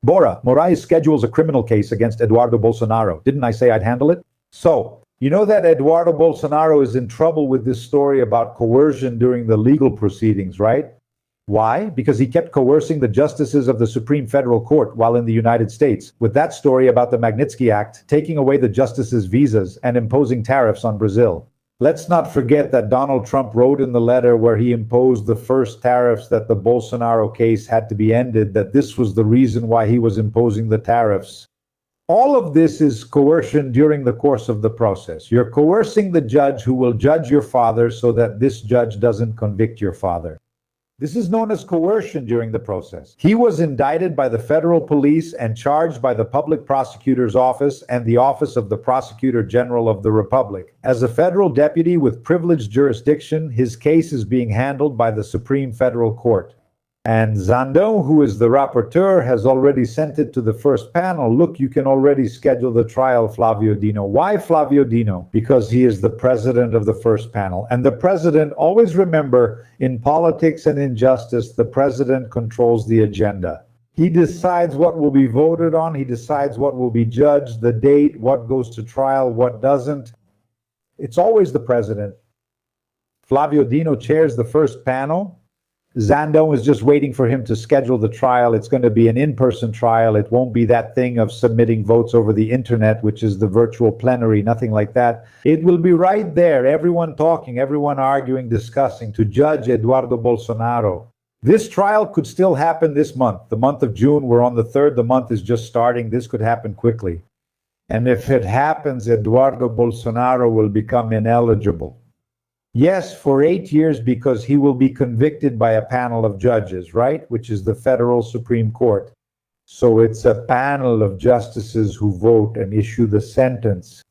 Bora, Moraes schedules a criminal case against Eduardo Bolsonaro. Didn't I say I'd handle it? So, you know that Eduardo Bolsonaro is in trouble with this story about coercion during the legal proceedings, right? Why? Because he kept coercing the justices of the Supreme Federal Court while in the United States, with that story about the Magnitsky Act, taking away the justices' visas and imposing tariffs on Brazil. Let's not forget that Donald Trump wrote in the letter where he imposed the first tariffs that the Bolsonaro case had to be ended, that this was the reason why he was imposing the tariffs. All of this is coercion during the course of the process. You're coercing the judge who will judge your father so that this judge doesn't convict your father. This is known as coercion during the process. He was indicted by the federal police and charged by the public prosecutor's office and the office of the Prosecutor General of the Republic. As a federal deputy with privileged jurisdiction, his case is being handled by the Supreme Federal Court. And Xandão, who is the rapporteur, has already sent it to the first panel. Look, you can already schedule the trial, Flávio Dino. Why Flávio Dino? Because he is the president of the first panel. And the president, always remember, in politics and in justice, the president controls the agenda. He decides what will be voted on. He decides what will be judged, the date, what goes to trial, what doesn't. It's always the president. Flávio Dino chairs the first panel. Xandão is just waiting for him to schedule the trial. It's going to be an in-person trial. It won't be that thing of submitting votes over the internet, which is the virtual plenary, nothing like that. It will be right there, everyone talking, everyone arguing, discussing, to judge Eduardo Bolsonaro. This trial could still happen this month. The month of June, we're on the 3rd. The month is just starting. This could happen quickly. And if it happens, Eduardo Bolsonaro will become ineligible. Yes, for 8 years, because he will be convicted by a panel of judges, right? Which is the Federal Supreme Court. So it's a panel of justices who vote and issue the sentence.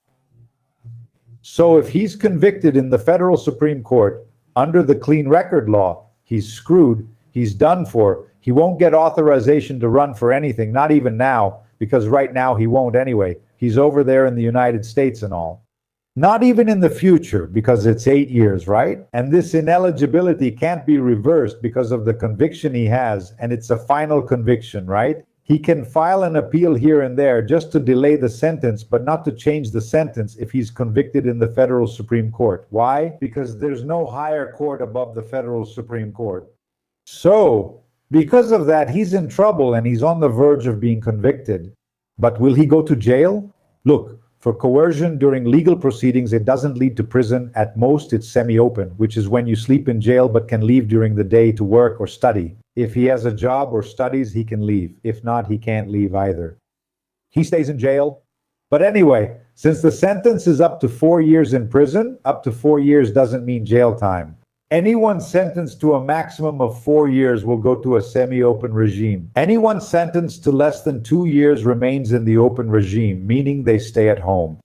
So if he's convicted in the Federal Supreme Court under the clean record law, he's screwed, he's done for. He won't get authorization to run for anything, not even now, because right now he won't anyway. He's over there in the United States and all. Not even in the future, because it's 8 years, right? And this ineligibility can't be reversed because of the conviction he has, and it's a final conviction, right? He can file an appeal here and there just to delay the sentence, but not to change the sentence if he's convicted in the Federal Supreme Court. Why? Because there's no higher court above the Federal Supreme Court. So, because of that, he's in trouble and he's on the verge of being convicted. But will he go to jail? Look, for coercion during legal proceedings, it doesn't lead to prison. At most, it's semi-open, which is when you sleep in jail but can leave during the day to work or study. If he has a job or studies, he can leave. If not, he can't leave either. He stays in jail. But anyway, since the sentence is up to 4 years in prison, up to 4 years doesn't mean jail time. Anyone sentenced to a maximum of 4 years will go to a semi-open regime. Anyone sentenced to less than 2 years remains in the open regime, meaning they stay at home.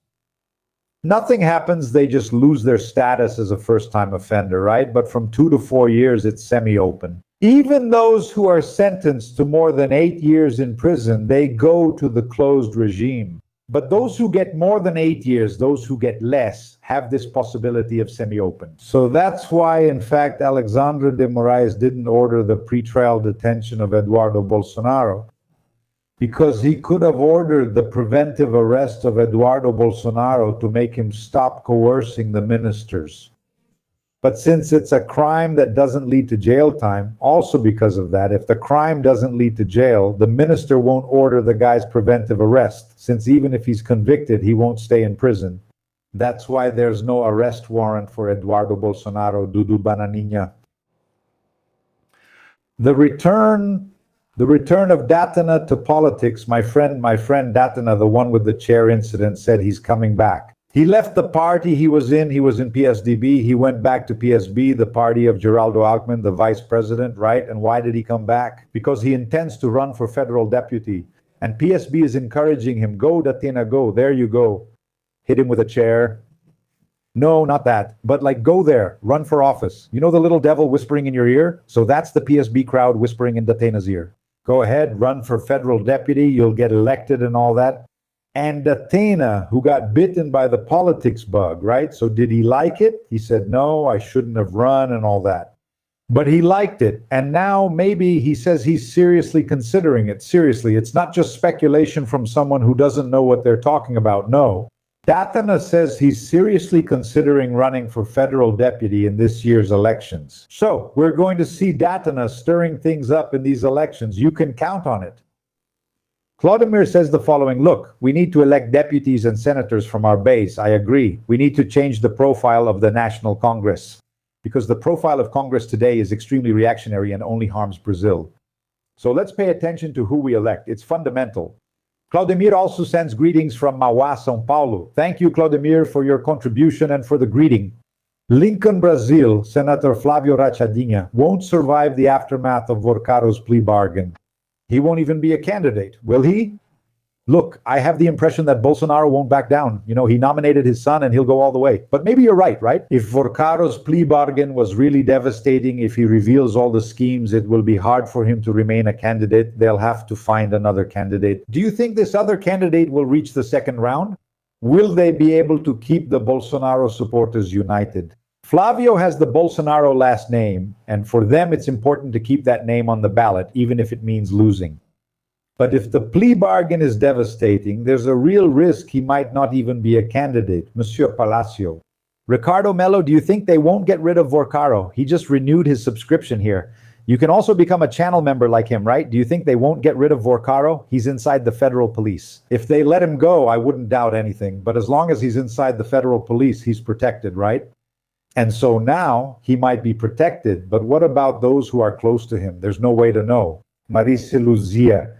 Nothing happens, they just lose their status as a first-time offender, right? But from 2 to 4 years, it's semi-open. Even those who are sentenced to more than 8 years in prison, they go to the closed regime. But those who get more than 8 years, those who get less, have this possibility of semi-open. So that's why, in fact, Alexandre de Moraes didn't order the pretrial detention of Eduardo Bolsonaro, because he could have ordered the preventive arrest of Eduardo Bolsonaro to make him stop coercing the ministers. But since it's a crime that doesn't lead to jail time, also because of that, if the crime doesn't lead to jail, the minister won't order the guy's preventive arrest, since even if he's convicted, he won't stay in prison. That's why there's no arrest warrant for Eduardo Bolsonaro, Dudu Bananinha. The return of Datena to politics, my friend Datena, the one with the chair incident, said he's coming back. He left the party he was in PSDB, he went back to PSB, the party of Geraldo Alckmin, the vice president, right? And why did he come back? Because he intends to run for federal deputy. And PSB is encouraging him, go Datena, go, there you go. Hit him with a chair. No, not that, but like go there, run for office. You know the little devil whispering in your ear? So that's the PSB crowd whispering in Datena's ear. Go ahead, run for federal deputy, you'll get elected and all that. And Datena, who got bitten by the politics bug, right? So did he like it? He said, no, I shouldn't have run and all that. But he liked it, and now maybe he says he's seriously considering it. Seriously, it's not just speculation from someone who doesn't know what they're talking about. No. Datena says he's seriously considering running for federal deputy in this year's elections. So, we're going to see Datena stirring things up in these elections. You can count on it. Claudemir says the following: look, we need to elect deputies and senators from our base. I agree. We need to change the profile of the National Congress, because the profile of Congress today is extremely reactionary and only harms Brazil. So let's pay attention to who we elect. It's fundamental. Claudemir also sends greetings from Mauá, São Paulo. Thank you, Claudemir, for your contribution and for the greeting. Lincoln, Brazil, Senator Flávio Rachadinha won't survive the aftermath of Vorcaro's plea bargain. He won't even be a candidate, will he? Look, I have the impression that Bolsonaro won't back down. You know, he nominated his son and he'll go all the way. But maybe you're right? If Vorcaro's plea bargain was really devastating, if he reveals all the schemes, it will be hard for him to remain a candidate. They'll have to find another candidate. Do you think this other candidate will reach the second round? Will they be able to keep the Bolsonaro supporters united? Flávio has the Bolsonaro last name, and for them it's important to keep that name on the ballot, even if it means losing. But if the plea bargain is devastating, there's a real risk he might not even be a candidate. Monsieur Palacio. Ricardo Mello, do you think they won't get rid of Vorcaro? He just renewed his subscription here. You can also become a channel member like him, right? Do you think they won't get rid of Vorcaro? He's inside the federal police. If they let him go, I wouldn't doubt anything. But as long as he's inside the federal police, he's protected, right? And so now he might be protected. But what about those who are close to him? There's no way to know. Marisa Luzia.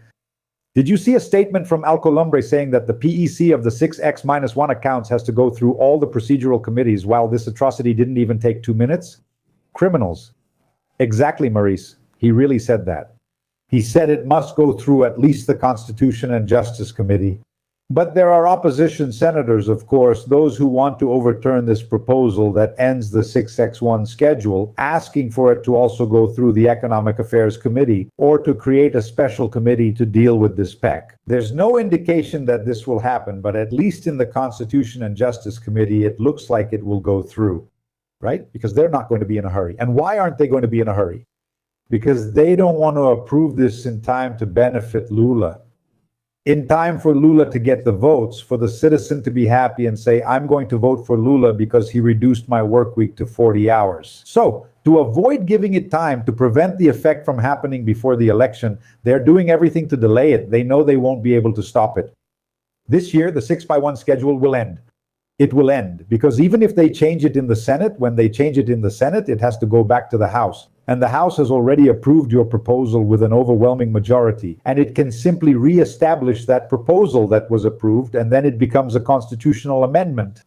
Did you see a statement from Alcolumbre saying that the PEC of the 6X-1 accounts has to go through all the procedural committees while this atrocity didn't even take 2 minutes? Criminals. Exactly, Maurice. He really said that. He said it must go through at least the Constitution and Justice Committee. But there are opposition senators, of course, those who want to overturn this proposal that ends the 6X1 schedule, asking for it to also go through the Economic Affairs Committee or to create a special committee to deal with this PEC. There's no indication that this will happen, but at least in the Constitution and Justice Committee, it looks like it will go through, right? Because they're not going to be in a hurry. And why aren't they going to be in a hurry? Because they don't want to approve this in time to benefit Lula. In time for Lula to get the votes, for the citizen to be happy and say, I'm going to vote for Lula because he reduced my work week to 40 hours. So, to avoid giving it time, to prevent the effect from happening before the election, they're doing everything to delay it. They know they won't be able to stop it. This year, the 6x1 schedule will end. It will end, because even if they change it in the Senate, when they change it in the Senate, it has to go back to the House. And the House has already approved your proposal with an overwhelming majority. And it can simply reestablish that proposal that was approved, and then it becomes a constitutional amendment.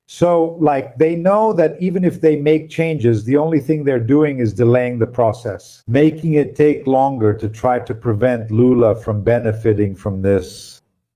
So, they know that even if they make changes, the only thing they're doing is delaying the process, making it take longer to try to prevent Lula from benefiting from this.